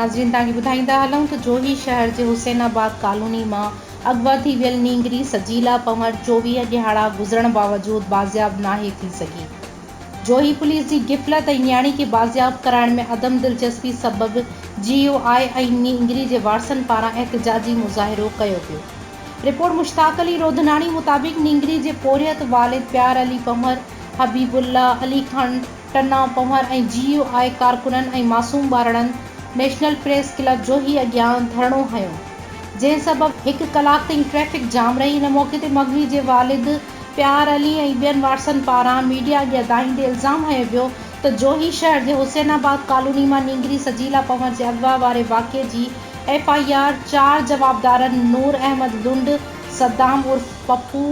नाज़रीन तव्हांखे ॿुधाईंदा हलूं त जोही शहर जे हुसैनाबाद कॉलोनी मां अगवा थी वियल नींगरी सजीला पंवर 24 ॾियारा गुज़रण बावजूद बाज़ियाब नाहे थी सघी। जोही पुलिस जी गिफ़लत ऐं न्याणी खे बाज़ियाब कराइण में अदम दिलचस्पी सबबि GOI ऐं नींगरी जे वारसनि पारां एहतिजाजी मुज़ाहिरो कयो पियो। रिपोर्ट मुश्ताक अली रोधनानी मुताबिक़ नींगरी जे पोरियत वालिद प्यार अली पंवर, हबीबुल्ला अली खान टन्ना पंवर ऐं GOI कारकुननि ऐं मासूम ॿारड़नि नेशनल प्रेस क्लब जोही अॻियां धरणो हयो, जंहिं सबबि 1 कलाक ताईं ट्रैफ़िक जाम रही। हिन मौक़े ते मगवी जे वालिद प्यार अली ऐं ॿियनि वारसनि पारां मीडिया अॻियां दाईंदे इल्ज़ाम हयो वियो त जोही शहर जे हुसैनाबाद कॉलोनी मां नींगरी सजीला पंवर जे अगवा वारे वाक़िए जी FIR 4 जवाबदारनि नूर अहमद लुंड, सद्दाम उर्फ पप्पू,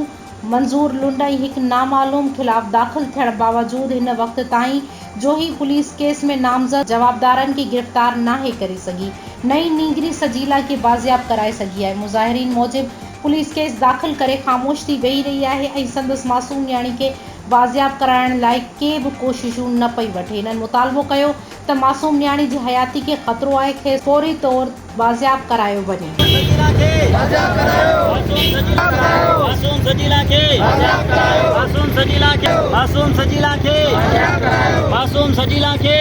मंज़ूर लुंड ऐं हिकु नामालूम ख़िलाफ़ दाख़िल थियण बावजूद हिन वक़्त ताईं जोही पुलिस केस में नामज़द जवाबदारनि खे गिरफ़्तार नाहे करे सघी। नई नींगरी सजीला खे बाज़ियाब कराए सघी आहे। मुज़ाहिरीन मूजिबि पुलिस केस दाख़िल करे ख़ामोश थी वेही रही आहे ऐं संदसि मासूम न्याणी खे बाज़ियाब कराइण लाइ के बि कोशिशूं न पई वठे। हिननि मुतालबो कयो त मासूम न्याणी जी हयाती खे ख़तरो आहे, खेसि फौरी तौर बाज़ियाब करायो वञे। मासूम सजीला खे